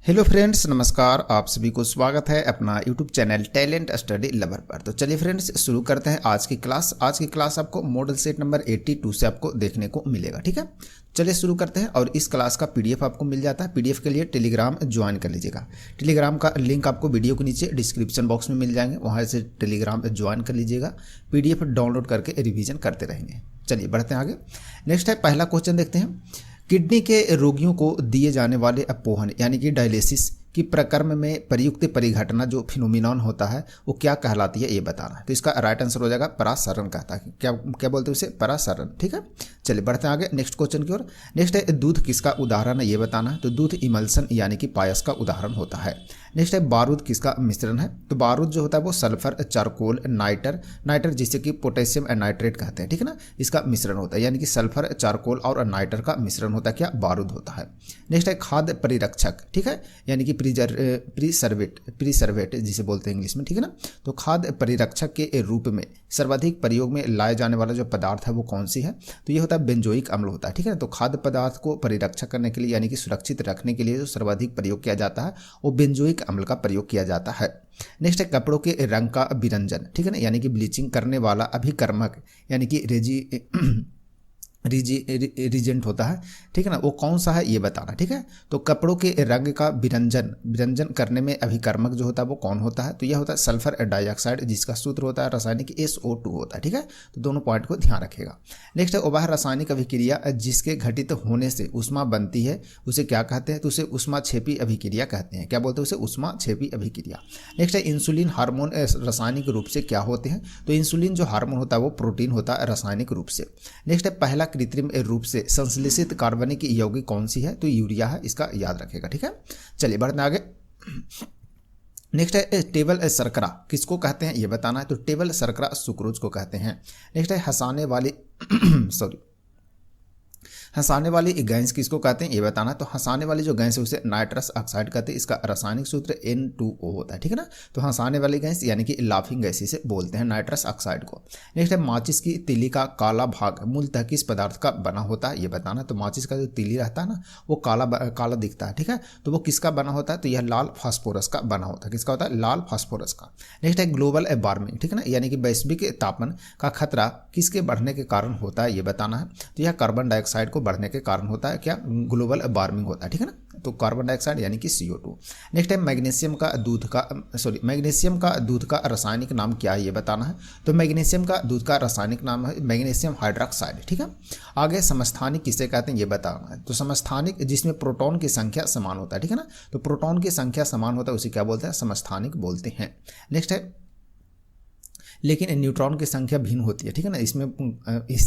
Hello friends, नमस्कार। आप सभी को स्वागत है अपना YouTube channel talent study lover पर। तो चलिए फ्रेंड्स, शुरू करते हैं आज की क्लास। आज की क्लास आपको मॉडल सेट नंबर 82 से आपको देखने को मिलेगा। ठीक है, चलिए शुरू करते हैं। और इस क्लास का पीडीएफ आपको मिल जाता है। पीडीएफ के लिए टेलीग्राम ज्वाइन कर लीजिएगा। टेलीग्राम का लिंक आपको वीडियो के नीचे डिस्क्रिप्शन बॉक्स में मिल जाएंगे, वहाँ से टेलीग्राम ज्वाइन कर लीजिएगा। पीडीएफ डाउनलोड करके रिविजन करते रहेंगे। चलिए बढ़ते हैं आगे। नेक्स्ट है, पहला क्वेश्चन देखते हैं। किडनी के रोगियों को दिए जाने वाले अपोहन यानी कि डायलिसिस की प्रक्रम में प्रयुक्त परिघटना जो फिनोमिनॉन होता है वो क्या कहलाती है, ये बताना है। तो इसका राइट आंसर हो जाएगा परासरण कहता है। क्या क्या बोलते हैं उसे? परासरण। ठीक है, चलिए बढ़ते हैं आगे नेक्स्ट क्वेश्चन की ओर। नेक्स्ट है, दूध किसका उदाहरण है, ये बताना है। तो दूध इमल्सन यानी कि पायस का उदाहरण होता है। नेक्स्ट है, बारूद किसका मिश्रण है। तो बारूद जो होता है वो सल्फर, चारकोल, नाइटर जिसे कि पोटेशियम नाइट्रेट कहते हैं। ठीक है ना, इसका मिश्रण होता है, यानी कि सल्फर, चारकोल और नाइटर का मिश्रण होता है क्या? बारूद होता है। नेक्स्ट है, खाद्य परिरक्षक। ठीक है, यानी कि प्रीसर्वेट जिसे बोलते हैं इंग्लिश में। ठीक है ना, तो खाद्य परिरक्षक के रूप में सर्वाधिक प्रयोग में लाए जाने वाला जो पदार्थ है वो कौन सी है? तो ये होता है बेंजोइक अम्ल होता है। ठीक है ना, तो खाद्य पदार्थ को परिरक्षक करने के लिए यानी कि सुरक्षित रखने के लिए जो सर्वाधिक प्रयोग किया जाता है वो बेंजोइक अम्ल का प्रयोग किया जाता है। नेक्स्ट है, कपड़ों के रंग का विरंजन। ठीक है ना, यानी कि ब्लीचिंग करने वाला अभिकर्मक यानी कि रिजेंट होता है। ठीक है ना, वो कौन सा है ये बताना। ठीक है, तो कपड़ों के रंग का विरंजन करने में अभिकर्मक जो होता है वो कौन होता है? तो यह होता है सल्फर डाइऑक्साइड, जिसका सूत्र होता है रासायनिक SO2 होता है। ठीक है, तो दोनों पॉइंट को ध्यान रखिएगा। नेक्स्ट है, वह रासायनिक अभिक्रिया जिसके घटित होने से उष्मा बनती है उसे क्या कहते हैं? तो उसे उष्माक्षेपी अभिक्रिया कहते हैं। क्या बोलते हैं उसे? उष्माक्षेपी अभिक्रिया। नेक्स्ट है, इंसुलिन हार्मोन रासायनिक रूप से क्या होते हैं? तो इंसुलिन जो हार्मोन होता है वो प्रोटीन होता है रासायनिक रूप से। नेक्स्ट है, पहला कृत्रिम रूप से संश्लेषित कार्बनिक यौगिक कौन सी है? तो यूरिया है, इसका याद रखेगा। ठीक है, चलिए बढ़ते आगे। नेक्स्ट है, टेबल शर्करा किसको कहते हैं ये बताना है। तो टेबल शर्करा सुक्रोज को कहते हैं। नेक्स्ट है, हंसाने वाली गैस किसको कहते हैं ये बताना। तो हंसाने वाली जो गैस है उसे नाइट्रस ऑक्साइड कहते हैं। इसका रासायनिक सूत्र N2O होता है। ठीक है ना, तो हंसाने वाली गैस यानी कि लाफिंग गैस इसे बोलते हैं, नाइट्रस ऑक्साइड को। नेक्स्ट है, माचिस की तीली का काला भाग मूलतः किस पदार्थ का बना होता है ये बताना। तो माचिस का जो तीली रहता है ना वो काला दिखता है। ठीक है, तो वो किसका बना होता है? तो यह लाल फास्फोरस का बना होता है। किसका होता है? लाल फास्फोरस का। नेक्स्ट है, ग्लोबल वार्मिंग। ठीक है ना, यानी कि वैश्विक तापमान का खतरा किसके बढ़ने के कारण होता है ये बताना है। तो यह कार्बन डाइऑक्साइड को बढ़ने के कारण होता है। क्या? ग्लोबल वार्मिंग होता है। ठीक है ना, तो कार्बन डाइऑक्साइड यानी कि CO2। नेक्स्ट है, मैग्नीशियम का दूध का रासायनिक नाम क्या है ये बताना है। तो मैग्नीशियम का दूध का रासायनिक नाम है मैग्नीशियम हाइड्रोक्साइड। ठीक है, आगे समस्थानिक किसे कहते हैं ये बताना है। तो समस्थानिक जिसमें प्रोटॉन की संख्या समान होता है। ठीक है ना, तो प्रोटॉन की संख्या समान होता है उसे क्या बोलते हैं? समस्थानिक बोलते हैं। नेक्स्ट है, लेकिन न्यूट्रॉन की संख्या भिन्न होती है। ठीक है ना, इसी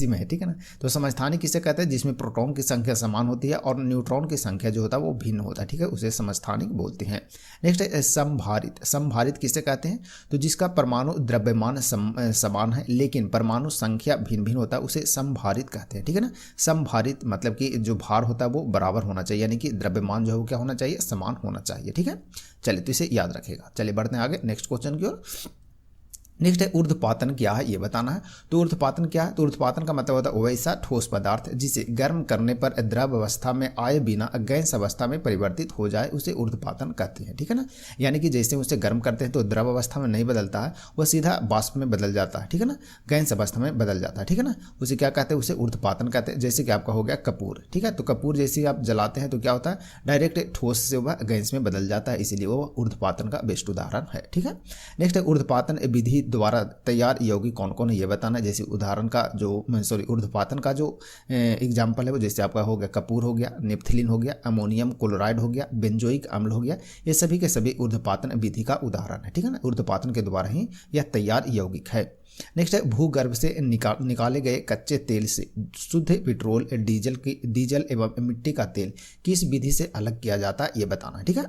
में है। ठीक है ना, तो समस्थानिक किसे कहते हैं? जिसमें प्रोटॉन की संख्या समान होती है और न्यूट्रॉन की संख्या जो होता है वो भिन्न होता है। ठीक है, उसे समस्थानिक बोलते हैं। नेक्स्ट है, समभारित किसे कहते हैं? तो जिसका परमाणु द्रव्यमान समान है लेकिन परमाणु संख्या भिन्न भिन्न होता है उसे समभारित कहते हैं। ठीक है ना, समभारित मतलब कि जो भार होता है वो बराबर होना चाहिए, यानी कि द्रव्यमान जो है वो क्या होना चाहिए? समान होना चाहिए। ठीक है, चलिए तो इसे याद रखेगा। चलिए बढ़ते हैं आगे नेक्स्ट क्वेश्चन की ओर। नेक्स्ट है, ऊर्ध्वपातन क्या है ये बताना है। तो ऊर्ध्वपातन क्या है? तो ऊर्ध्वपातन का मतलब होता है वैसा ठोस पदार्थ जिसे गर्म करने पर द्रव अवस्था में आए बिना गैस अवस्था में परिवर्तित हो जाए उसे ऊर्ध्वपातन कहते हैं। ठीक है ना, यानी कि जैसे उसे गर्म करते हैं तो द्रव अवस्था में नहीं बदलता है, वह सीधा वाष्प में बदल जाता है। ठीक है ना, गैस अवस्था में बदल जाता है। ठीक है ना, उसे क्या कहते हैं? उसे ऊर्ध्वपातन कहते हैं। जैसे कि आपका हो गया कपूर। ठीक है, तो कपूर जैसे आप जलाते हैं तो क्या होता है? डायरेक्ट ठोस से वह गैस में बदल जाता है, इसीलिए वो ऊर्ध्वपातन का बेस्ट उदाहरण है। ठीक है, नेक्स्ट है, ऊर्ध्वपातन विधि द्वारा तैयार यौगिक कौन कौन है ये बताना है। जैसे उदाहरण का ऊर्ध्वपातन का जो एग्जाम्पल है वो जैसे आपका हो गया कपूर हो गया, नेप्थलीन हो गया, अमोनियम क्लोराइड हो गया, बेंजोइक अम्ल हो गया, ये सभी के सभी ऊर्ध्वपातन विधि का उदाहरण है। ठीक है ना, ऊर्ध्वपातन के द्वारा ही यह तैयार यौगिक है। नेक्स्ट है, भूगर्भ से निकाले गए कच्चे तेल से शुद्ध पेट्रोल, डीजल एवं मिट्टी का तेल किस विधि से अलग किया जाता है ये बताना है। ठीक है,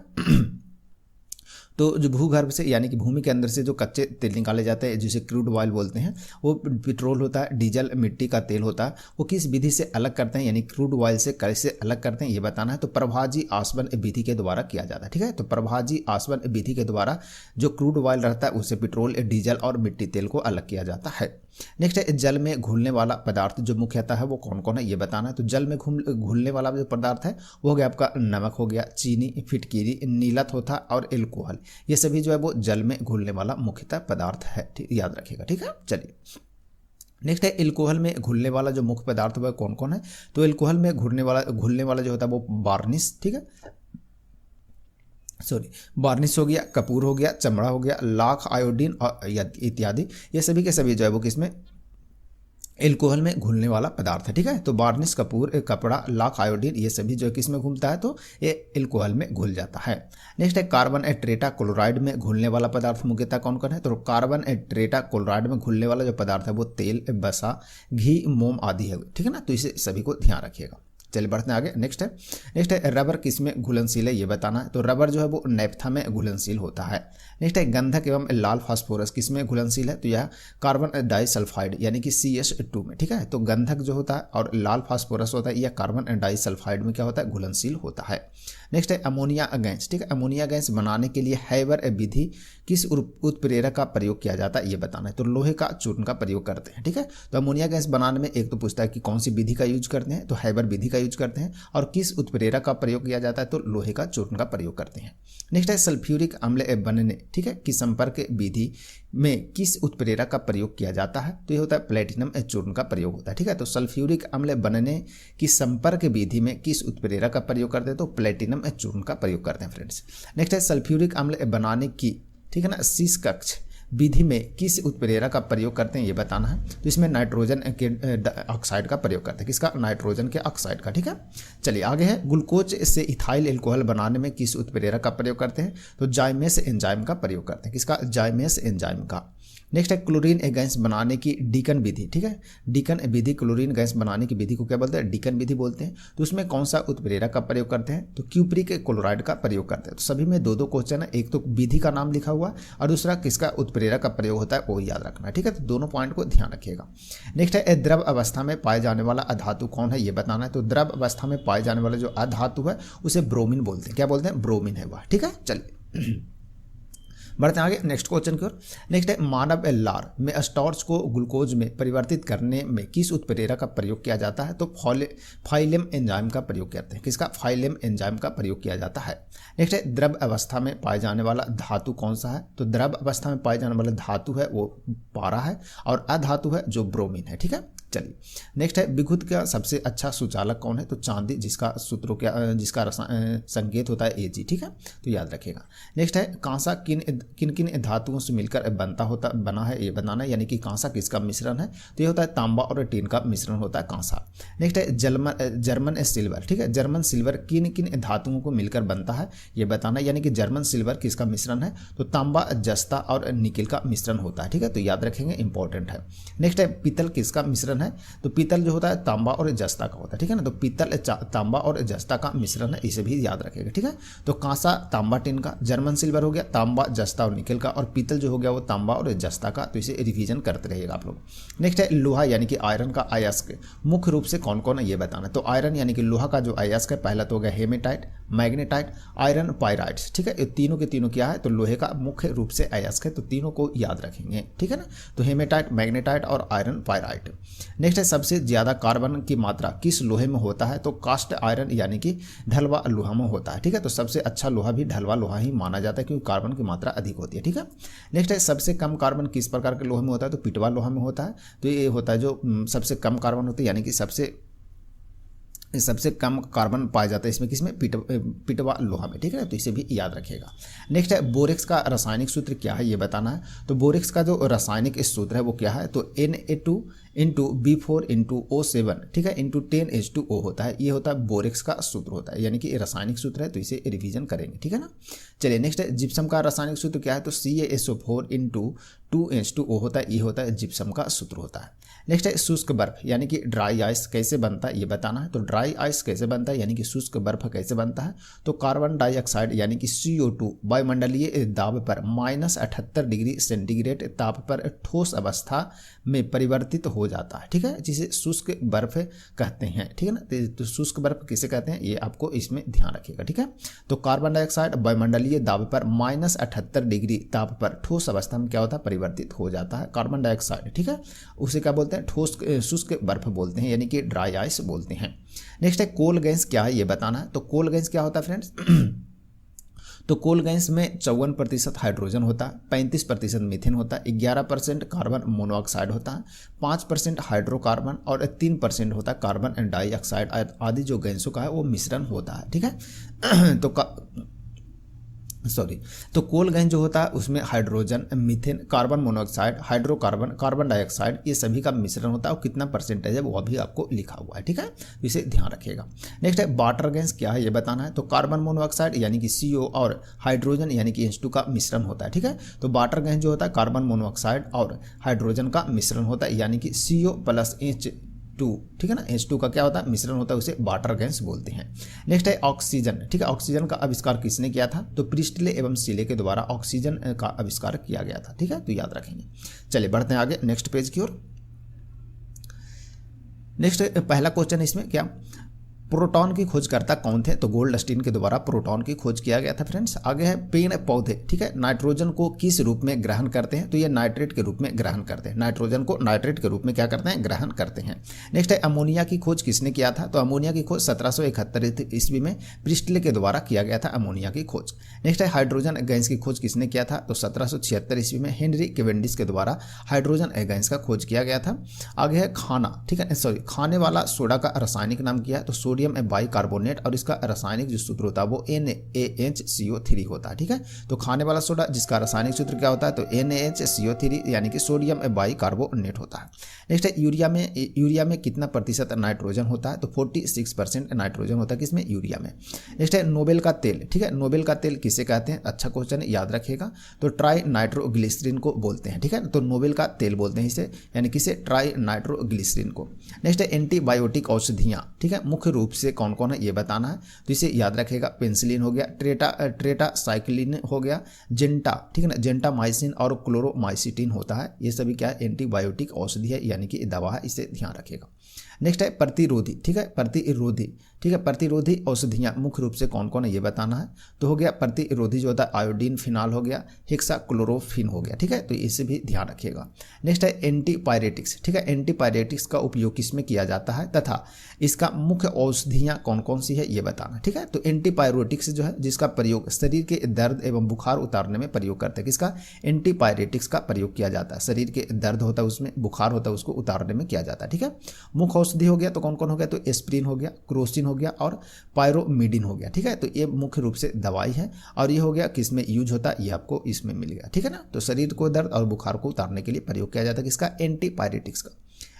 तो जो भूगर्भ से यानी कि भूमि के अंदर से जो कच्चे तेल निकाले जाते हैं जिसे क्रूड ऑयल बोलते हैं, वो पेट्रोल होता है, डीजल मिट्टी का तेल होता है, वो किस विधि से अलग करते हैं यानी क्रूड ऑयल से कैसे अलग करते हैं ये बताना है। तो प्रभाजी आसवन विधि के द्वारा किया जाता है। ठीक है, तो प्रभाजी आसवन विधि के द्वारा जो क्रूड ऑयल रहता है उससे पेट्रोल, डीजल और मिट्टी तेल को अलग किया जाता है। नेक्स्ट है जल में घुलने वाला पदार्थ जो मुख्यतः है वो कौन कौन है ये बताना है। तो जल में घुलने वाला जो पदार्थ है वो हो गया आपका नमक हो गया, चीनी, फिटकीरी, नीला थोथा और एल्कोहल। ये सभी जो है वो जल में घुलने वाला मुख्यतः पदार्थ है, याद रखिएगा, ठीक है। चलिए नेक्स्ट है एल्कोहल में घुलने वाला जो मुख्य पदार्थ वह कौन कौन है। तो एल्कोहल में घुलने वाला जो होता है वो वार्निश, ठीक है, वार्निश हो गया, कपूर हो गया, चमड़ा हो गया, लाख, आयोडीन और इत्यादि। ये सभी के सभी जो है वो किसमें एल्कोहल में घुलने वाला पदार्थ है, ठीक है। तो वार्निश, कपूर, कपड़ा, लाख, आयोडीन ये सभी जो है किसमें घुलता है तो ये एल्कोहल में घुल जाता है। नेक्स्ट है कार्बन टेट्रा क्लोराइड में घुलने वाला पदार्थ मुख्यतः कौन कौन है। तो कार्बन टेट्रा क्लोराइड में घुलने वाला जो पदार्थ है वो तेल, वसा, घी, मोम आदि है, ठीक है ना। तो इसे सभी को ध्यान रखिएगा। चलिए बढ़ते हैं आगे। नेक्स्ट है रबर किस में घुलनशील है ये बताना है। तो रबर जो है वो नैप्था में घुलनशील होता है। नेक्स्ट है गंधक एवं लाल फास्फोरस किस में घुलनशील है। तो यह कार्बन डाइसल्फाइड यानी कि CH2 में, ठीक है। तो गंधक जो होता है और लाल फास्फोरस होता है यह कार्बन डाइसल्फाइड में क्या होता है घुलनशील होता है। नेक्स्ट है अमोनिया गैस, ठीक है। अमोनिया गैस बनाने के लिए हैबर विधि किस उत्प्रेरक का प्रयोग किया जाता है ये बताना है। तो लोहे का चूर्ण का प्रयोग करते हैं, ठीक है। तो अमोनिया गैस बनाने में एक तो पूछता है कि कौन सी विधि का यूज करते हैं। तो हैबर विधि का यूज करते हैं। और किस उत्प्रेरक का प्रयोग किया जाता है तो लोहे का चूर्ण का प्रयोग करते हैं। नेक्स्ट है सल्फ्यूरिक अम्ल बनने, ठीक है, की संपर्क विधि में किस उत्प्रेरक का प्रयोग किया जाता है। तो ये होता है प्लेटिनम चूर्ण का प्रयोग होता है, ठीक है। तो सल्फ्यूरिक अम्ल बनने की संपर्क विधि में किस उत्प्रेरक का प्रयोग करते हैं तो प्लेटिनम चूर्ण का प्रयोग करते हैं फ्रेंड्स। नेक्स्ट है सल्फ्यूरिक अम्ल बनाने की, ठीक है ना, शीश कक्ष विधि में किस उत्प्रेरक का प्रयोग करते हैं ये बताना है। तो इसमें नाइट्रोजन के ऑक्साइड का प्रयोग करते हैं, किसका, नाइट्रोजन के ऑक्साइड का, ठीक है। चलिए आगे है ग्लूकोज से इथाइल एल्कोहल बनाने में किस उत्प्रेरक का प्रयोग करते हैं। तो जाइमेस एंजाइम का प्रयोग करते हैं, किसका, जाइमेस एंजाइम का। नेक्स्ट है क्लोरीन गैस बनाने की डीकन विधि, ठीक है। डीकन विधि, क्लोरीन गैस बनाने की विधि को क्या बोलते हैं, डीकन विधि बोलते हैं। तो उसमें कौन सा उत्प्रेरक का प्रयोग करते हैं तो क्यूप्रिक क्लोराइड का प्रयोग करते हैं। तो सभी में दो दो क्वेश्चन है, एक तो विधि का नाम लिखा हुआ और दूसरा किसका उत्प्रेरक का प्रयोग होता है वो याद रखना, ठीक है। तो दोनों पॉइंट को ध्यान रखिएगा। नेक्स्ट है द्रव अवस्था में पाए जाने वाला अधातु कौन है ये बताना है। तो द्रव अवस्था में पाए जाने वाला जो अधातु है उसे ब्रोमीन बोलते हैं, क्या बोलते हैं, ब्रोमीन है वह, ठीक है। चलिए बढ़ते हैं आगे नेक्स्ट क्वेश्चन की ओर। नेक्स्ट है मानव लार में स्टार्च को ग्लूकोज में परिवर्तित करने में किस उत्प्रेरक का प्रयोग किया जाता है। तो फाइलेम एंजाइम का प्रयोग करते हैं, किसका, फाइलेम एंजाइम का प्रयोग किया जाता है। नेक्स्ट है द्रव अवस्था में पाए जाने वाला धातु कौन सा है। तो द्रव अवस्था में पाए जाने वाला धातु है वो पारा है और अधातु है जो ब्रोमीन है, ठीक है। चलिए नेक्स्ट है विद्युत का सबसे अच्छा सुचालक कौन है। तो चांदी, जिसका सूत्रों क्या, जिसका संकेत होता है Ag, ठीक है। तो याद रखिएगा। नेक्स्ट है कांसा किन किन धातुओं से मिलकर बना है ये बनाना है, यानी कि कांसा किसका मिश्रण है। तो ये होता है तांबा और टीन का मिश्रण होता है कांसा। नेक्स्ट है जर्मन सिल्वर, ठीक है। जर्मन सिल्वर किन किन धातुओं को मिलकर बनता है ये बताना है, यानी कि जर्मन सिल्वर किसका मिश्रण है। तो तांबा, जस्ता और निकिल का मिश्रण होता है, ठीक है। तो याद रखेंगे, इंपॉर्टेंट है। नेक्स्ट है पीतल किसका मिश्रण है। तो पीतल जो होता है तांबा और जस्ता का होता है, ठीक है ना। तो पीतल तांबा और जस्ता का मिश्रण है, इसे भी याद रखेगा, ठीक है। तो कांसा तांबा टिन का, जर्मन सिल्वर हो गया तांबा, जस्ता और निकल का, और पीतल जो हो गया वो तांबा और जस्ता का। तो इसे रिवीजन करते रहिएगा आप लोग। नेक्स्ट है लोहा यानी कि आयरन का अयस्क मुख्य रूप से कौन कौन है ये बताना है। तो आयरन यानी कि लोहा का जो अयस्क है पहला तो हो गया हेमेटाइट, मैग्नेटाइट, आयरन पायराइट्स, ठीक है। ये तीनों के तीनों क्या है तो लोहे का मुख्य रूप से अयस्क है। तो तीनों को याद रखेंगे, ठीक है ना। तो हेमेटाइट, मैग्नेटाइट और आयरन पायराइट। नेक्स्ट है सबसे ज्यादा कार्बन की मात्रा किस लोहे में होता है। तो कास्ट आयरन यानी कि ढलवा लोहा में होता है, ठीक है। तो सबसे अच्छा लोहा भी ढलवा लोहा ही माना जाता है क्योंकि कार्बन की मात्रा अधिक होती है, ठीक है। नेक्स्ट है सबसे कम कार्बन किस प्रकार के लोहे में होता है। तो पिटवा लोहा में होता है। तो ये होता है जो सबसे कम कार्बन होता है, यानी कि सबसे कम कार्बन पाया जाता है इसमें, किसमें, पिटवा लोहा में, ठीक है। तो इसे भी याद रखिएगा। नेक्स्ट है बोरेक्स का रासायनिक सूत्र क्या है ये बताना है। तो बोरेक्स का जो रासायनिक सूत्र है वो क्या है। तो Na2 into B4 into O7, ठीक है, इंटू 10H2O होता है। ये होता है बोरेक्स का सूत्र होता है, यानी कि रासायनिक सूत्र है। तो इसे रिवीजन करेंगे, ठीक है ना। चलिए नेक्स्ट है जिप्सम का रासायनिक सूत्र क्या है। तो CaSO4 इंटू 2H2O होता है। ये होता है जिप्सम का सूत्र होता है। नेक्स्ट है शुष्क बर्फ यानी कि ड्राई आइस कैसे बनता है ये बताना है। तो ड्राई ड्राई आइस कैसे बनता है यानी कि शुष्क बर्फ कैसे बनता है, तो कार्बन डाइऑक्साइड यानी कि CO2 वायुमंडलीय दाब पर -78 डिग्री सेंटीग्रेड ताप पर ठोस अवस्था में परिवर्तित हो जाता है, ठीक है, जिसे शुष्क बर्फ कहते हैं, ठीक है ना। तो शुष्क बर्फ किसे कहते हैं ये आपको इसमें ध्यान रखिएगा, ठीक है। तो कार्बन डाइऑक्साइड वायुमंडलीय दाब पर -78 डिग्री ताप पर ठोस अवस्था में क्या होता है, परिवर्तित हो जाता है कार्बन डाइऑक्साइड, ठीक है। उसे क्या बोलते हैं, ठोस शुष्क बर्फ बोलते हैं यानी कि ड्राई आइस बोलते हैं। नेक्स्ट है कोल गैस क्या है ये बताना है। तो कोल गैस क्या होता है फ्रेंड्स तो कोल गैस में 54% हाइड्रोजन होता है, 35% मीथेन होता है, 11% कार्बन मोनोऑक्साइड होता है, 5% हाइड्रोकार्बन और 3% होता है कार्बन डाइऑक्साइड आदि जो गैसों का है वो मिश्रण होता है, ठीक है। तो कोल गैस जो होता है उसमें hydrogen, methane, carbon monoxide, hydrocarbon, carbon dioxide ये सभी का मिश्रण होता है और कितना परसेंटेज है वो भी आपको लिखा हुआ है, ठीक है, इसे ध्यान रखिएगा। नेक्स्ट है वाटर गैस क्या है ये बताना है। तो कार्बन मोनोऑक्साइड यानी कि CO और हाइड्रोजन यानी कि H2 का मिश्रण होता है, ठीक है। तो वाटर गैस जो होता है कार्बन मोनोऑक्साइड और हाइड्रोजन का मिश्रण होता है यानी कि CO + H2, ठीक है ना। H2 का क्या होता है, मिश्रण होता है, उसे वाटर गैस बोलते हैं। नेक्स्ट है ऑक्सीजन, ठीक है। ऑक्सीजन का आविष्कार किसने किया था, तो प्रिस्टले एवं सीले के द्वारा ऑक्सीजन का आविष्कार किया गया था, ठीक है, तो याद रखेंगे। चलिए बढ़ते हैं आगे नेक्स्ट पेज की ओर। नेक्स्ट पहला क्वेश्चन इसमें क्या, प्रोटॉन की खोजकर्ता कौन थे, तो गोल्डस्टीन के द्वारा प्रोटॉन की खोज किया गया था फ्रेंड्स। आगे है पेड़ पौधे, ठीक है, नाइट्रोजन को किस रूप में ग्रहण करते हैं, तो ये नाइट्रेट के रूप में ग्रहण करते हैं, नाइट्रोजन को नाइट्रेट के रूप में क्या करते हैं, ग्रहण करते हैं। नेक्स्ट है अमोनिया की खोज किसने किया था, तो अमोनिया की खोज 1771 ईस्वी में प्रिस्टले के द्वारा किया गया था अमोनिया की खोज। नेक्स्ट है हाइड्रोजन गैस की खोज किसने किया था, तो 1776 ईस्वी में हेनरी कैवेंडिश के द्वारा हाइड्रोजन गैस का खोज किया गया था। आगे है खाना, ठीक है, खाने वाला सोडा का रासायनिक नाम क्या है, तो सोडियम बाइकार्बोनेट और इसका रासायनिक जो सूत्र होता है वो NaHCO3 होता है, ठीक है। तो खाने वाला सोडा जिसका रासायनिक सूत्र क्या होता है, तो NaHCO3 यानी कि सोडियम बाइकार्बोनेट होता है। नेक्स्ट है यूरिया में कितना प्रतिशत नाइट्रोजन होता है, तो 46% नाइट्रोजन होता है किसमें, यूरिया में। नेक्स्ट है नोबेल का तेल, ठीक है, नोबेल का तेल किसे कहते हैं, अच्छा क्वेश्चन याद रखिएगा, तो ट्राई नाइट्रोग्लिसरीन को बोलते हैं, ठीक है, तो नोबेल का तेल बोलते हैं इसे, यानी किसे, ट्राई नाइट्रोग्लिसरीन को। नेक्स्ट है एंटीबायोटिक औषधियाँ, ठीक है, मुख्य रूप से कौन कौन है ये बताना है, तो इसे याद रखेगा, पेंसिलिन हो गया, ट्रेटासाइक्लिन हो गया, जेंटा, ठीक है ना, जेंटामाइसिन और क्लोरोमाइसिटिन होता है, ये सभी क्या है, एंटीबायोटिक औषधि है यानी कि दवा है, इसे ध्यान रखिएगा। नेक्स्ट है प्रतिरोधी, ठीक है, प्रतिरोधी, ठीक है, प्रतिरोधी औषधियाँ मुख्य रूप से कौन कौन है ये बताना है। तो हो गया प्रतिरोधी जो होता है आयोडीन फिनाल हो गया, हेक्साक्लोरोफिन हो गया, ठीक है, तो इसे भी ध्यान रखिएगा। नेक्स्ट है एंटीपायरेटिक्स, ठीक है, एंटीपायरेटिक्स का उपयोग किसमें किया जाता है तथा इसका मुख्य औषधियाँ कौन कौन सी है ये बताना, ठीक है। तो एंटीपायरेटिक्स जो है जिसका प्रयोग शरीर के दर्द एवं बुखार उतारने में प्रयोग करते हैं, किसका, एंटीपायरेटिक्स का प्रयोग किया जाता है, शरीर के दर्द होता है उसमें, बुखार होता है उसको उतारने में किया जाता है, ठीक है। मुख्य औषधि हो गया तो कौन कौन हो गया, तो एस्प्रिन हो गया, क्रोसिन हो गया और पायरोमिडिन हो गया, ठीक है, तो ये मुख्य रूप से दवाई है और ये हो गया किसमें यूज होता है, ये आपको इसमें मिल गया, ठीक है ना। तो शरीर को दर्द और बुखार को उतारने के लिए प्रयोग किया जाता है किसका, एंटीपायरेटिक्स का।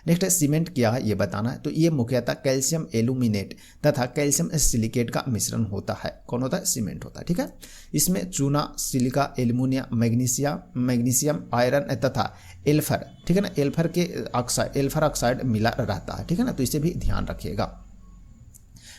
नेक्स्ट है सीमेंट क्या है ये बताना है। तो ये मुख्यतः कैल्शियम एल्यूमिनेट तथा कैल्शियम सिलिकेट का मिश्रण होता है, कौन होता है, सीमेंट होता है, ठीक है। इसमें चूना, सिलिका, एल्यूमिनियम, मैग्नीशियम, आयरन तथा एल्फर, ठीक है ना, एल्फर ऑक्साइड मिला रहता है, ठीक है ना, तो इसे भी ध्यान रखिएगा।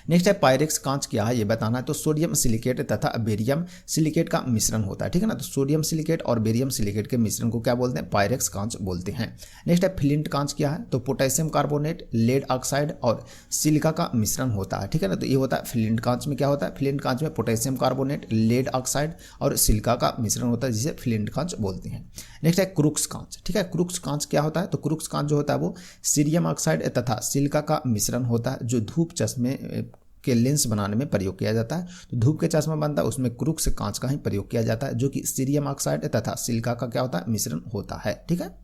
नेक्स्ट है पायरेक्स कांच क्या है ये बताना है। तो सोडियम सिलिकेट तथा बेरियम सिलिकेट का मिश्रण होता है, ठीक है ना, तो सोडियम सिलिकेट और बेरियम सिलिकेट के मिश्रण को क्या बोलते हैं, पायरेक्स कांच बोलते हैं। नेक्स्ट है फ्लिंट कांच क्या है। तो पोटेशियम कार्बोनेट, लेड ऑक्साइड और सिलिका का मिश्रण होता है, ठीक है ना, तो ये होता है फ्लिंट कांच में क्या होता है, फ्लिंट कांच में पोटेशियम कार्बोनेट, लेड ऑक्साइड और सिलिका का मिश्रण होता है जिसे फ्लिंट कांच बोलते हैं। नेक्स्ट है क्रूक्स कांच, ठीक है, क्रूक्स कांच क्या होता है। तो क्रूक्स कांच जो होता है वो सीरियम ऑक्साइड तथा सिलिका का मिश्रण होता है जो धूप चश्मे के लेंस बनाने में प्रयोग किया जाता है। तो धूप के चश्मा बनता है उसमें क्रूक्स कांच का ही प्रयोग किया जाता है जो कि सीरियम ऑक्साइड तथा सिलिका का क्या होता है, मिश्रण होता है, ठीक है।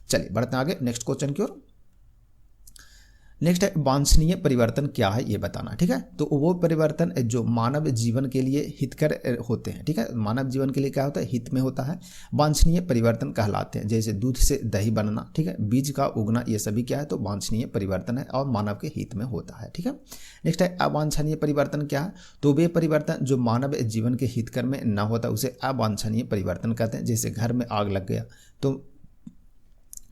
चलिए बढ़ते हैं आगे नेक्स्ट क्वेश्चन की ओर। नेक्स्ट है वांछनीय परिवर्तन क्या है ये बताना, ठीक है। तो वो परिवर्तन जो मानव जीवन के लिए हितकर होते हैं, ठीक है, मानव जीवन के लिए क्या होता है, हित में होता है, वांछनीय परिवर्तन कहलाते हैं। जैसे दूध से दही बनना, ठीक है, बीज का उगना, ये सभी क्या है, तो वांछनीय परिवर्तन है और मानव के हित में होता है, ठीक है। नेक्स्ट है अवांछनीय परिवर्तन क्या है। तो वे परिवर्तन जो मानव जीवन के हितकर में न होता उसे अवांछनीय परिवर्तन कहते हैं। जैसे घर में आग लग गया तो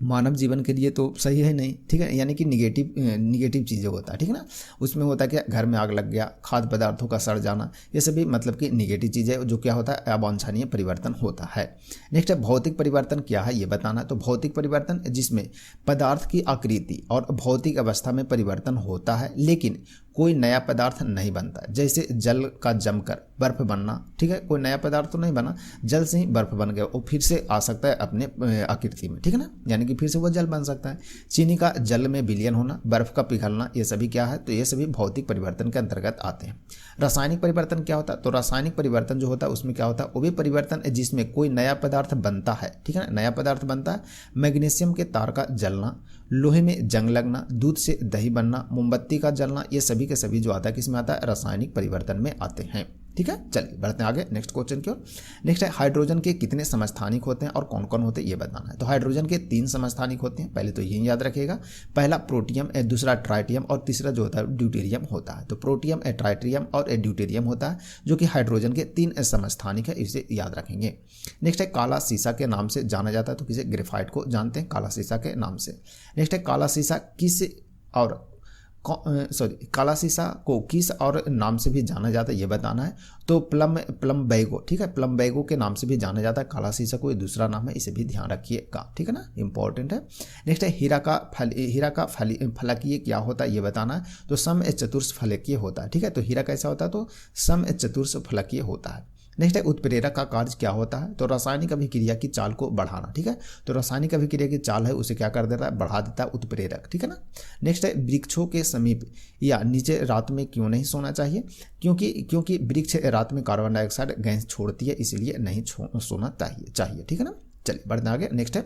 मानव जीवन के लिए तो सही है नहीं, ठीक है, यानी कि निगेटिव चीज़ें होता है, ठीक है ना। उसमें होता है क्या, घर में आग लग गया, खाद्य पदार्थों का सड़ जाना, ये सभी मतलब कि निगेटिव चीज़ें जो क्या होता है, अवांछनीय परिवर्तन होता है। नेक्स्ट है भौतिक परिवर्तन क्या है ये बताना। तो भौतिक परिवर्तन जिसमें पदार्थ की आकृति और भौतिक अवस्था में परिवर्तन होता है लेकिन कोई नया पदार्थ नहीं बनता, जैसे जल का जमकर बर्फ बनना, ठीक है, कोई नया पदार्थ तो नहीं बना, जल से ही बर्फ बन गया, वो फिर से आ सकता है अपने आकृति में, ठीक है ना, यानी कि फिर से वो जल बन सकता है। चीनी का जल में विलयन होना, बर्फ का पिघलना, ये सभी क्या है, तो ये सभी भौतिक परिवर्तन के अंतर्गत आते हैं। रासायनिक परिवर्तन क्या होता है, तो रासायनिक परिवर्तन जो होता है उसमें क्या होता है, वो भी परिवर्तन है जिसमें कोई नया पदार्थ बनता है, ठीक है ना, नया पदार्थ बनता है। मैग्नीशियम के तार का जलना, लोहे में जंग लगना, दूध से दही बनना, मोमबत्ती का जलना, ये सभी के सभी जो आता है किसमें आता है, रासायनिक परिवर्तन में आते हैं, ठीक है। चलिए बढ़ते हैं आगे नेक्स्ट क्वेश्चन की ओर। नेक्स्ट है हाइड्रोजन के कितने समस्थानिक होते हैं और कौन कौन होते हैं ये बताना है। तो हाइड्रोजन के 3 समस्थानिक होते हैं, पहले तो यही याद रखिएगा, पहला प्रोटियम, दूसरा ट्राइटियम और तीसरा जो होता है ड्यूटेरियम होता है। तो प्रोटियम, ट्राइटियम और ड्यूटेरियम होता है जो कि हाइड्रोजन के 3 समस्थानिक है, इसे याद रखेंगे। नेक्स्ट है काला शीशा के नाम से जाना जाता है, तो किसे, ग्रेफाइट को जानते हैं काला शीशा के नाम से। नेक्स्ट है काला शीशा किस और काला शीशा को किस और नाम से भी जाना जाता है ये बताना है। तो प्लम्बैगो, ठीक है, प्लम्बैगो के नाम से भी जाना जाता है काला शीशा, कोई दूसरा नाम है, इसे भी ध्यान रखिएगा, ठीक है ना, इंपॉर्टेंट है। नेक्स्ट है हीरा का फलकीय क्या होता है ये बताना है। तो सम चतुर्थ फलकीय होता है, ठीक है, तो हीरा कैसा होता है, तो सम चतुर्थ फलकीय होता है। नेक्स्ट है उत्प्रेरक का कार्य क्या होता है। तो रासायनिक अभिक्रिया की चाल को बढ़ाना, ठीक है, तो रासायनिक अभिक्रिया की चाल है उसे क्या कर देता है, बढ़ा देता है, उत्प्रेरक, ठीक है ना। नेक्स्ट है वृक्षों के समीप या नीचे रात में क्यों नहीं सोना चाहिए, क्योंकि वृक्ष रात में कार्बन डाइऑक्साइड गैस छोड़ती है, इसलिए नहीं सोना चाहिए, ठीक है ना। चलिए बढ़ते आगे। नेक्स्ट है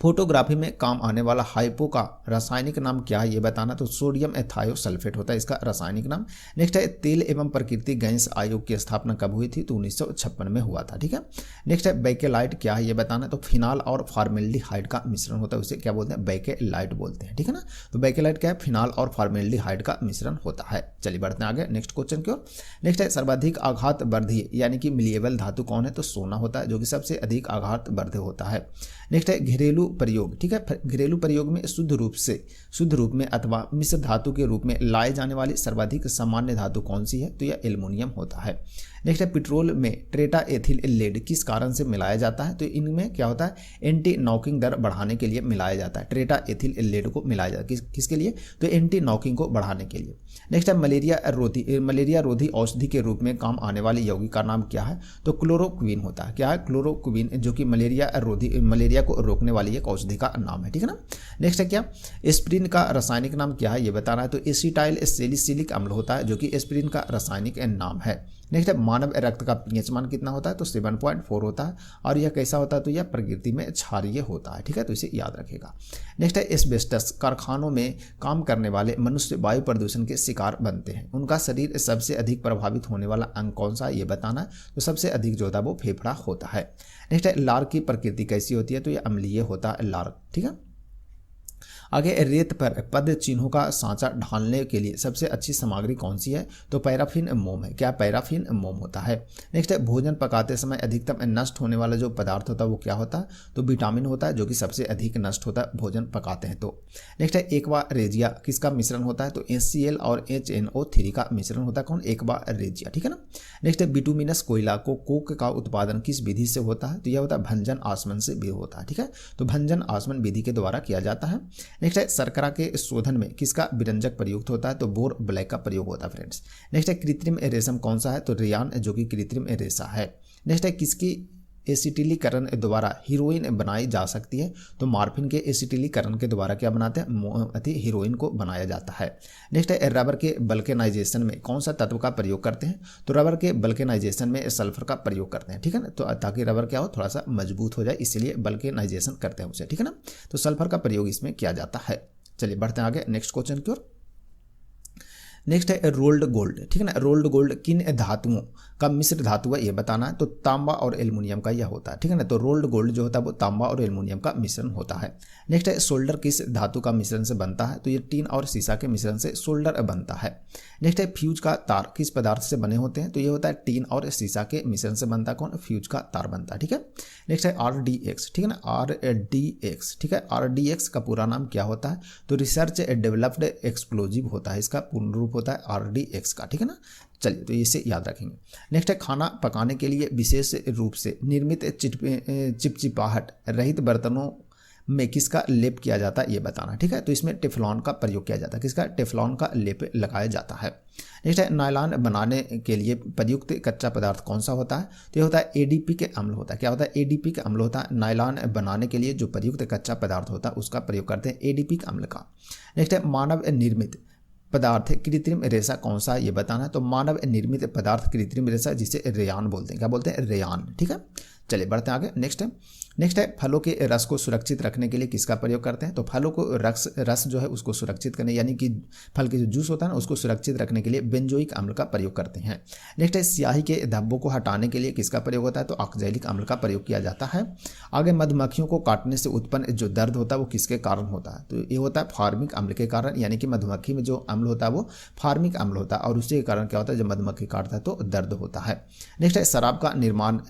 फोटोग्राफी में काम आने वाला हाइपो का रासायनिक नाम क्या है ये बताना। तो सोडियम एथायोसल्फेट होता है इसका रासायनिक नाम। नेक्स्ट है तेल एवं प्राकृतिक गैस आयोग की स्थापना कब हुई थी। तो 1956 में हुआ था, ठीक है। नेक्स्ट है बेकेलाइट क्या है ये बताना। तो फिनाल और फॉर्मेल्डिहाइड का मिश्रण होता है, उसे क्या बोलते हैं, बेकेलाइट बोलते हैं, ठीक है ना। तो बेकेलाइट क्या है, फिनाल और फॉर्मेल्डिहाइड का मिश्रण होता है। चलिए बढ़ते हैं आगे नेक्स्ट क्वेश्चन की ओर। नेक्स्ट है सर्वाधिक आघात वर्धी यानी कि मिलिएबल धातु कौन है। तो सोना होता है जो कि सबसे अधिक आघात वर्धी होता है। नेक्स्ट है घरेलू प्रयोग, ठीक है, घरेलू प्रयोग में शुद्ध रूप में अथवा मिश्र धातु के रूप में लाए जाने वाली सर्वाधिक सामान्य धातु कौन सी है। तो यह एल्युमिनियम होता है। नेक्स्ट है पेट्रोल में ट्रेटा एथिल लेड किस कारण से मिलाया जाता है। तो इनमें क्या होता है, एंटी नॉकिंग दर बढ़ाने के लिए मिलाया जाता है। ट्रेटा एथिल लेड को मिलाया जाता है किसके लिए, तो एंटी नॉकिंग को बढ़ाने के लिए। नेक्स्ट है मलेरिया रोधी औषधि के रूप में काम आने वाली यौगिक का नाम क्या है। तो क्लोरोक्विन होता है, क्या है, क्लोरोक्विन, जो कि मलेरिया को रोकने वाली एक औषधि का नाम है, ठीक है ना। नेक्स्ट है क्या, एस्प्रिन का रासायनिक नाम क्या है ये बताना है। तो एसिटाइल सैलिसिलिक अम्ल होता है जो कि एस्प्रिन का रासायनिक नाम है। नेक्स्ट है मानव रक्त का पीएच मान कितना होता है। तो 7.4 होता है और यह कैसा होता है, तो यह प्रकृति में क्षारीय होता है, ठीक है, तो इसे याद रखेगा। नेक्स्ट है एस्बेस्टस, कारखानों में काम करने वाले मनुष्य वायु प्रदूषण के शिकार बनते हैं, उनका शरीर सबसे अधिक प्रभावित होने वाला अंग कौन सा है ये बताना है। तो सबसे अधिक जो होता है वो फेफड़ा होता है। नेक्स्ट है लार की प्रकृति कैसी होती है। तो यह अम्लीय होता है लार, ठीक है। आगे रेत पर पद चिन्हों का सांचा ढालने के लिए सबसे अच्छी सामग्री कौन सी है। तो पैराफिन मोम है, क्या, पैराफिन मोम होता है। नेक्स्ट है भोजन पकाते समय अधिकतम नष्ट होने वाला जो पदार्थ होता है वो क्या होता है। तो विटामिन होता है जो कि सबसे अधिक नष्ट होता है भोजन पकाते हैं तो। नेक्स्ट है एक्वा रेजिया किसका मिश्रण होता है। तो HCl और HNO3 का मिश्रण होता है, कौन, एक्वा रेजिया, ठीक है ना। नेक्स्ट है बिटुमिनस कोयला को कोक का उत्पादन किस विधि से होता है। तो यह होता है भंजन आसमन से भी होता है, ठीक है, तो भंजन आसमन विधि के द्वारा किया जाता है। नेक्स्ट है शर्करा के शोधन में किसका विरंजक प्रयुक्त होता है। तो बोर ब्लैक का प्रयोग होता है फ्रेंड्स। नेक्स्ट है कृत्रिम रेशम कौन सा है। तो रेयान, जो कि कृत्रिम रेशा है। नेक्स्ट है किसकी एसिटिलीकरण द्वारा हीरोइन बनाई जा सकती है। तो मार्फिन के एसिटिलीकरण के द्वारा क्या बनाते हैं, हीरोइन को बनाया जाता है। नेक्स्ट है रबर के बल्केनाइजेशन में कौन सा तत्व का प्रयोग करते हैं। तो रबर के बल्केनाइजेशन में सल्फर का प्रयोग करते हैं, ठीक है ना, तो ताकि रबर क्या हो, थोड़ा सा मजबूत हो जाए, इसलिए बल्केनाइजेशन करते हैं उसे, ठीक है ना। तो सल्फर का प्रयोग इसमें किया जाता है। चलिए बढ़ते हैं आगे नेक्स्ट क्वेश्चन की ओर। नेक्स्ट है रोल्ड गोल्ड, ठीक है ना। रोल्ड गोल्ड किन धातुओं का मिश्र धातु है ये बताना है। तो तांबा और एल्युमिनियम का यह होता है, ठीक है ना। तो रोल्ड गोल्ड जो होता है वो तांबा और एल्युमिनियम का मिश्रण होता है। नेक्स्ट है सोल्डर किस धातु का मिश्रण से बनता है, तो ये टीन और सीसा के मिश्रण से सोल्डर बनता है। नेक्स्ट है फ्यूज का तार किस पदार्थ से बने होते हैं, तो ये होता है टीन और सीसा के मिश्रण से बनता है कौन, फ्यूज का तार बनता है, ठीक है। नेक्स्ट है RDX, ठीक है ना, RDX, ठीक है। RDX का पूरा नाम क्या होता है, तो रिसर्च डेवलप्ड एक्सप्लोजिव होता है, इसका पूर्ण रूप होता है RDX का, ठीक है ना। चलिए तो इसे याद रखेंगे। नेक्स्ट है खाना पकाने के लिए विशेष रूप से निर्मित चिपचिपाहट रहित बर्तनों में किसका लेप किया जाता है ये बताना, ठीक है। तो इसमें टेफ्लॉन का प्रयोग किया जाता है, किसका, टेफ्लॉन का लेप लगाया जाता है। नेक्स्ट है नायलॉन बनाने के लिए प्रयुक्त कच्चा पदार्थ कौन सा होता है, तो ये होता है ADP के अम्ल होता है। क्या होता है, ADP के अम्ल होता है। नायलॉन बनाने के लिए जो प्रयुक्त कच्चा पदार्थ होता है उसका प्रयोग करते हैं ADP के अम्ल का। नेक्स्ट है मानव निर्मित पदार्थ कृत्रिम रेशा कौन सा है ये बताना है। तो मानव निर्मित पदार्थ कृत्रिम रेशा जिसे रेयान बोलते हैं, क्या बोलते हैं, रेयान, ठीक है। चलिए बढ़ते हैं आगे। नेक्स्ट है फलों के रस को सुरक्षित रखने के लिए किसका प्रयोग करते हैं, तो फलों को रस जो है उसको सुरक्षित करने यानी कि फल के जो जूस होता है ना उसको सुरक्षित रखने के लिए बेंजोइक अम्ल का प्रयोग करते हैं। नेक्स्ट है स्याही के धब्बों को हटाने के लिए किसका प्रयोग होता है, तो ऑक्जेलिक अम्ल का प्रयोग किया जाता है। आगे मधुमक्खियों को काटने से उत्पन्न जो दर्द होता है वो किसके कारण होता है, तो ये होता है फार्मिक अम्ल के कारण, यानी कि मधुमक्खी में जो अम्ल होता है वो फार्मिक अम्ल होता है और उसी के कारण क्या होता है, जब मधुमक्खी काटता है तो दर्द होता है। नेक्स्ट है शराब का निर्माण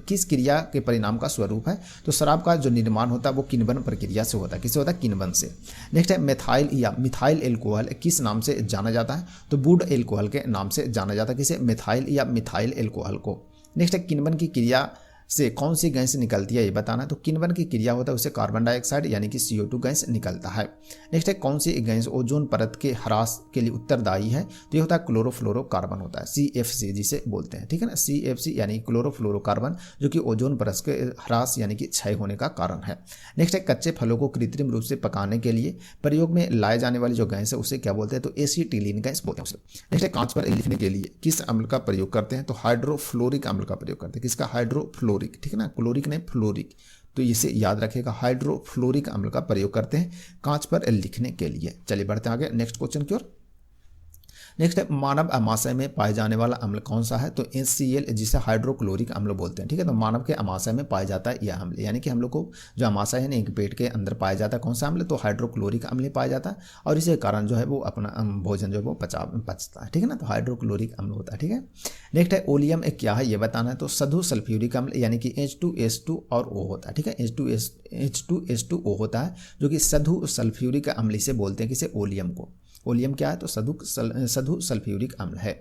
किस क्रिया के परिणाम का स्वरूप है, तो शराब का जो निर्माण होता है वो किण्वन प्रक्रिया से होता है, किससे होता है, किण्वन से। नेक्स्ट है मेथाइल या मिथाइल एल्कोहल किस नाम से जाना जाता है, तो वुड एल्कोहल के नाम से जाना जाता है, किसे, मेथाइल या मिथाइल एल्कोहल को। नेक्स्ट है किण्वन की क्रिया से कौन सी गैस निकलती है ये बताना, तो किण्वन की क्रिया होता है उससे कार्बन डाइऑक्साइड यानी कि CO2 गैस निकलता है। नेक्स्ट है कौन सी गैस ओजोन परत के ह्रास के लिए उत्तरदायी है, तो ये होता है क्लोरोफ्लोरोकार्बन होता है, CFC जिसे बोलते हैं, ठीक है ना। CFC यानी क्लोरोफ्लोरोकार्बन जो कि ओजोन परत के ह्रास यानी कि क्षय होने का कारण है। नेक्स्ट है कच्चे फलों को कृत्रिम रूप से पकाने के लिए प्रयोग में लाए जाने वाली जो गैस है उसे क्या बोलते हैं, तो एसिटिलीन गैस बोलते हैं उसे। नेक्स्ट है कांच पर लिखने के लिए किस अम्ल का प्रयोग करते हैं, तो हाइड्रोफ्लोरिक अम्ल का प्रयोग करते हैं, किसका, हाइड्रोफ्लोरिक, ठीक है ना, क्लोरिक नहीं फ्लोरिक, तो इसे याद रखेगा, हाइड्रोफ्लोरिक अम्ल का प्रयोग करते हैं कांच पर लिखने के लिए। चलिए बढ़ते हैं आगे नेक्स्ट क्वेश्चन की ओर। नेक्स्ट है मानव अमाशय में पाए जाने वाला अम्ल कौन सा है, तो HCl जिसे हाइड्रोक्लोरिक अम्ल बोलते हैं, ठीक है। तो मानव के अमाशय में पाया जाता है यह अम्ल, यानी कि हम लोग को जो अमाशय है ना एक पेट के अंदर पाया जाता है कौन सा अम्ल, तो हाइड्रोक्लोरिक अम्ल पाया जाता है और इसी कारण जो है वो अपना भोजन जो है वो पचता है, ठीक है ना, तो हाइड्रोक्लोरिक अम्ल होता है, ठीक है। नेक्स्ट है ओलियम क्या है ये बताना है, तो सधु सल्फ्यूरिक अम्ल यानी कि H2S2 और O होता है, ठीक है। H2S2O होता है जो कि सधु सल्फ्यूरिक अम्ल से बोलते हैं, किसे, ओलियम को। ओलियम क्या है, तो सधु सल्फ्यूरिक अम्ल है।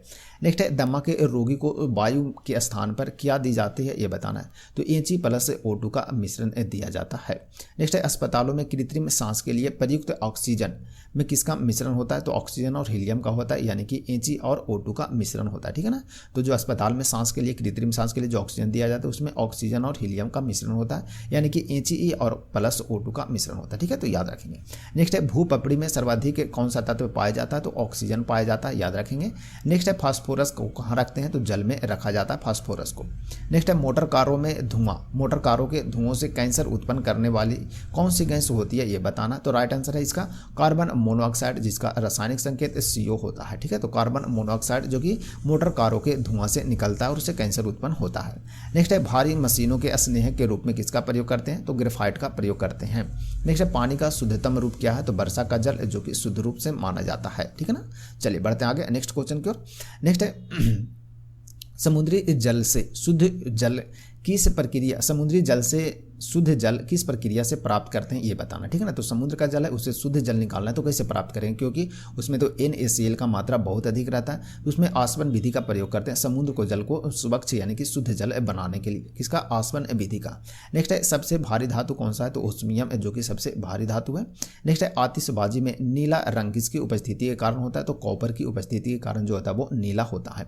नेक्स्ट है दमा के रोगी को वायु के स्थान पर क्या दी जाती है ये बताना है, तो Ag+O2 का मिश्रण दिया जाता है। नेक्स्ट है अस्पतालों में कृत्रिम सांस के लिए प्रयुक्त ऑक्सीजन में किसका मिश्रण होता है, तो ऑक्सीजन और हीलियम का होता है, यानी कि Ag और O2 का मिश्रण होता है, ठीक है ना। तो जो अस्पताल में सांस के लिए कृत्रिम सांस के लिए जो ऑक्सीजन दिया जाता है उसमें ऑक्सीजन और हीलियम का मिश्रण होता है, यानी कि He और +O2 का मिश्रण होता है, ठीक है, तो याद रखेंगे। नेक्स्ट है भूपपड़ी में सर्वाधिक कौन सा तत्व पाया जाता है, तो ऑक्सीजन पाया जाता है, याद रखेंगे। नेक्स्ट है फास्फोरस को कहाँ रखते हैं, तो जल में रखा जाता है फास्फोरस को। नेक्स्ट है मोटर कारों में धुआं, मोटर कारों के धुओं से कैंसर उत्पन्न करने वाली कौन सी गैस होती है ये बताना, तो राइट आंसर है इसका कार्बन मोनोऑक्साइड जिसका रासायनिक संकेत CO होता है, ठीक है। तो कार्बन मोनोऑक्साइड जो कि मोटर कारों के धुआं से निकलता है और उससे कैंसर उत्पन्न होता है। नेक्स्ट है भारी मशीनों के स्नेह के रूप में किसका प्रयोग करते हैं, तो ग्रेफाइट का प्रयोग करते हैं। नेक्स्ट है पानी का शुद्धतम रूप क्या है, तो वर्षा का जल जो कि शुद्ध रूप से माना जाता है, ठीक है ना। चलिए बढ़ते हैं आगे नेक्स्ट क्वेश्चन की ओर। नेक्स्ट है समुद्री जल से शुद्ध जल किस प्रक्रिया, समुद्री जल से शुद्ध जल किस प्रक्रिया से प्राप्त करते हैं ये बताना, ठीक है ना। तो समुद्र का जल है उससे शुद्ध जल निकालना है तो कैसे प्राप्त करेंगे, क्योंकि उसमें तो NaCl का मात्रा बहुत अधिक रहता है, उसमें आसवन विधि का प्रयोग करते हैं समुद्र को जल को स्वच्छ यानी कि शुद्ध जल बनाने के लिए, किसका, आसवन विधि का। नेक्स्ट है सबसे भारी धातु कौन सा है, तो ओस्मियम जो कि सबसे भारी धातु है। नेक्स्ट है आतिशबाजी में नीला रंग किसकी उपस्थिति के कारण होता है, तो कॉपर की उपस्थिति के कारण जो होता है वो नीला होता है।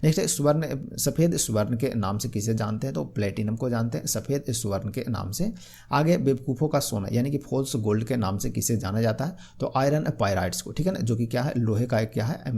नेक्स्ट है स्वर्ण, सफेद स्वर्ण के नाम से किसे जानते हैं, तो प्लेटिनम को जानते हैं सफेद स्वर्ण के नाम से। आगे बेवकूफ़ों का सोना यानी कि फॉल्स गोल्ड के नाम से किसे जाना जाता है, तो आयरन पायराइड्स को, ठीक है ना, जो कि क्या है, लोहे का एक क्या है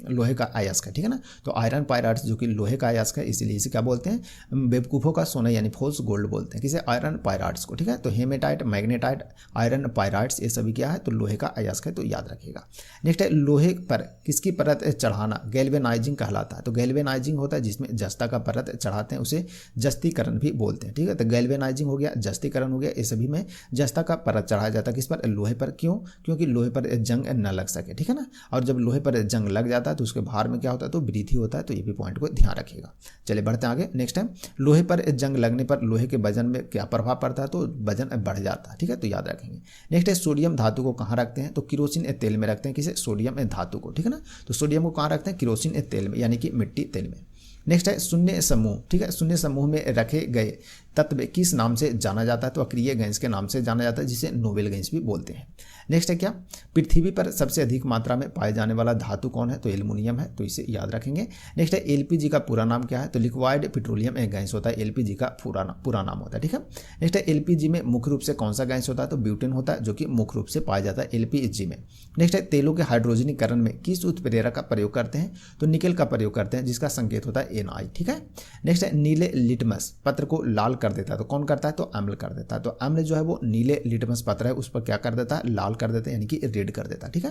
लोहे का अयस्क है, ठीक है ना। तो आयरन पायराइड्स जो कि लोहे का अयस्क है, इसीलिए इसे क्या बोलते हैं, बेवकूफ़ों का सोना यानी फॉल्स गोल्ड बोलते हैं, किसे, आयरन पायराइड्स को, ठीक है। तो हेमेटाइट, मैग्नेटाइट, आयरन पायराइड्स ये सभी क्या है, तो लोहे का अयस्क है, तो याद रखिएगा। नेक्स्ट है लोहे पर किसकी परत चढ़ाना गैल्वेनाइजिंग कहलाता है। तो गैल्वेनाइजिंग होता है जिसमें जस्ता का परत चढ़ाते हैं, उसे जस्तीकरण भी बोलते हैं, ठीक है। तो गैल्वेनाइजिंग हो गया, जस्तीकरण हो गया, ये सभी में जस्ता का परत चढ़ाया जाता है किस पर, लोहे पर। क्यों, क्योंकि लोहे पर जंग न लग सके, ठीक है ना। और जब लोहे पर जंग लग जाता है तो उसके भार में क्या होता है, तो वृद्धि होता है। तो ये भी पॉइंट को ध्यान रखिएगा। चलिए बढ़ते हैं आगे। नेक्स्ट है लोहे पर जंग लगने पर लोहे के वजन में क्या प्रभाव पड़ता है, तो वजन बढ़ जाता है, ठीक है, तो याद रखेंगे। नेक्स्ट है सोडियम धातु को कहाँ रखते हैं, तो किरोसिन तेल में रखते हैं, किसे, सोडियम धातु को, ठीक है ना। तो सोडियम को कहाँ रखते हैं, किरोसिन तेल में यानी कि मिट्टी तेल में। नेक्स्ट है शून्य समूह, ठीक है। शून्य समूह में रखे गए तत्व किस नाम से जाना जाता है, तो अक्रिय गैस के नाम से जाना जाता है, जिसे नोबेल गैस भी बोलते हैं। नेक्स्ट है क्या, पृथ्वी पर सबसे अधिक मात्रा में पाए जाने वाला धातु कौन है, तो एल्युमिनियम है, तो इसे याद रखेंगे। नेक्स्ट है एलपीजी का पूरा नाम क्या है, तो लिक्वाइड पेट्रोलियम गैस होता है, एलपीजी का पूरा नाम होता है, ठीक है। नेक्स्ट है एलपीजी में मुख्य रूप से कौन सा गैस होता है, तो ब्यूटेन होता है, जो कि मुख्य रूप से पाया जाता है एलपीजी में। नेक्स्ट है तेलों के हाइड्रोजनीकरण में किस उत्प्रेरक का प्रयोग करते हैं, तो निकेल का प्रयोग करते हैं, जिसका संकेत होता है Na, ठीक है। नेक्स्ट है नीले लिटमस पत्र को लाल कर देता है, तो कौन करता है, तो अम्ल कर देता है। तो अम्ल जो है वो नीले लिटमस पत्र है उस पर क्या कर देता है, लाल कर देता है, यानी कि रेड कर देता है, ठीक है।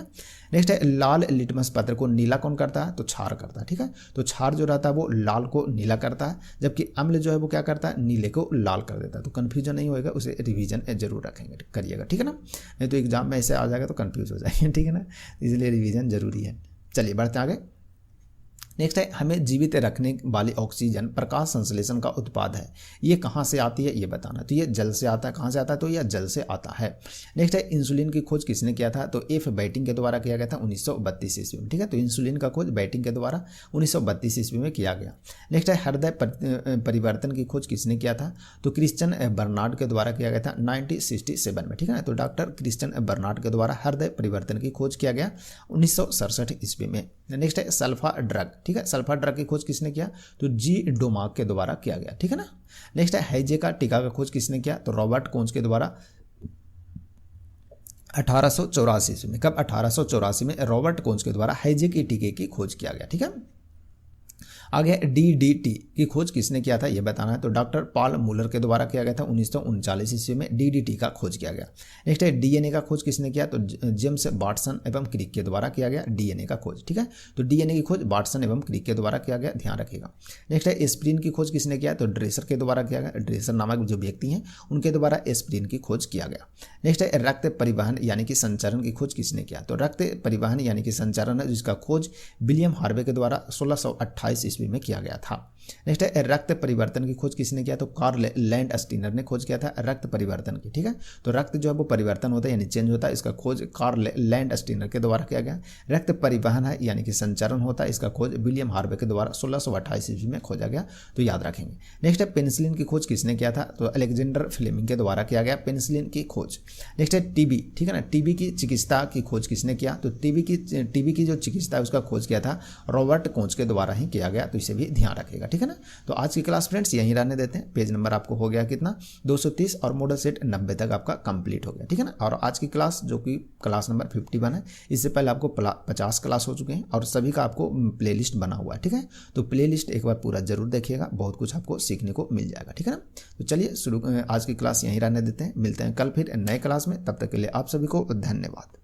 नेक्स्ट है लाल लिटमस पत्र को नीला कौन करता है, तो क्षार करता है, ठीक है। तो क्षार जो रहता है वो लाल को नीला करता है, जबकि अम्ल जो है वो क्या करता है, नीले को लाल कर देता है। तो कन्फ्यूजन नहीं होएगा, उसे रिवीजन जरूर रखेंगे, करिएगा, ठीक है ना। नहीं तो एग्जाम में ऐसे आ जाएगा तो कन्फ्यूज हो जाएंगे, ठीक है ना, इसलिए रिवीजन जरूरी है। चलिए बढ़ते आगे। नेक्स्ट है हमें जीवित रखने वाली ऑक्सीजन प्रकाश संश्लेषण का उत्पाद है, ये कहाँ से आती है, ये बताना। तो ये जल से आता है, कहाँ से आता है, तो यह जल से आता है। नेक्स्ट है इंसुलिन की खोज किसने किया था, तो एफ बैटिंग के द्वारा किया गया था 1932 ईस्वी में, ठीक है। तो इंसुलिन का खोज बैटिंग के द्वारा 1932 ईस्वी में किया गया। नेक्स्ट है हृदय परिवर्तन की खोज किसने किया था, तो क्रिश्चियन बर्नार्ड के द्वारा किया गया था 1967 में, ठीक है ना। तो डॉक्टर क्रिश्चियन बर्नार्ड के द्वारा हृदय परिवर्तन की खोज किया गया 1967 ईस्वी में। नेक्स्ट है सल्फा ड्रग, ठीक है। सल्फा ड्रग की खोज किसने किया, तो जी डोमाक के द्वारा किया गया, ठीक है ना। नेक्स्ट है हैजे का टीका का खोज किसने किया, तो रॉबर्ट कोच के द्वारा 1884 ईस्वी में। कब, 1884 में रॉबर्ट कोच के द्वारा हैजे के टीके की खोज किया गया, ठीक है। आगे डीडीटी की खोज किसने किया था, यह बताना है। तो डॉक्टर पॉल मूलर के द्वारा किया गया था 1939 ईस्वी में, डीडीटी का खोज किया गया। नेक्स्ट है डीएनए का खोज किसने किया, तो जेम्स वाटसन एवं क्रिक के द्वारा किया गया डीएनए का खोज, ठीक है। तो डीएनए की खोज वाटसन एवं क्रिक के द्वारा किया गया, ध्यान रखिएगा। नेक्स्ट है एस्प्रिन की खोज किसने किया, तो ड्रेसर के द्वारा किया गया, ड्रेसर नामक जो व्यक्ति हैं उनके द्वारा एस्प्रिन की खोज किया गया। नेक्स्ट है रक्त परिवहन यानी कि संचरण की खोज किसने किया, तो रक्त परिवहन यानी कि संचरण है, जिसका खोज विलियम हार्वे के द्वारा 1628 ईस्वी में किया गया था। नेक्स्ट है रक्त परिवर्तन की खोज किसने किया, तो कार्ल लैंड स्टीनर ने खोज किया था रक्त परिवर्तन की, ठीक है। तो रक्त जो है वो परिवर्तन होता है यानी चेंज होता है, इसका खोज कार्ल लैंड स्टीनर के द्वारा किया गया। रक्त परिवहन है यानी कि संचरण होता है, इसका खोज विलियम हार्वे के द्वारा 1628 ईस्वी में खोजा गया, तो याद रखेंगे। नेक्स्ट है पेनिसिलिन की खोज किसने किया था, तो अलेक्जेंडर फ्लेमिंग के द्वारा किया गया पेनिसिलिन की खोज। नेक्स्ट है टीबी, ठीक है ना। टीबी की चिकित्सा की खोज किसने किया, तो टीबी की जो चिकित्सा है उसका खोज किया था रॉबर्ट कोच के द्वारा ही किया गया, तो इसे भी ध्यान रखिएगा, ठीक है ना। तो आज की क्लास फ्रेंड्स यहीं रहने देते हैं। पेज नंबर आपको हो गया कितना, 230 और मॉडल सेट 90 तक आपका कंप्लीट हो गया, ठीक है ना। और आज की क्लास जो कि क्लास नंबर 51 है, इससे पहले आपको 50 क्लास हो चुके हैं और सभी का आपको प्लेलिस्ट बना हुआ है, ठीक है। तो प्लेलिस्ट एक बार पूरा जरूर देखिएगा, बहुत कुछ आपको सीखने को मिल जाएगा, ठीक है ना। तो चलिए आज की क्लास यहीं रहने देते हैं, मिलते हैं कल फिर नए क्लास में, तब तक के लिए आप सभी को धन्यवाद।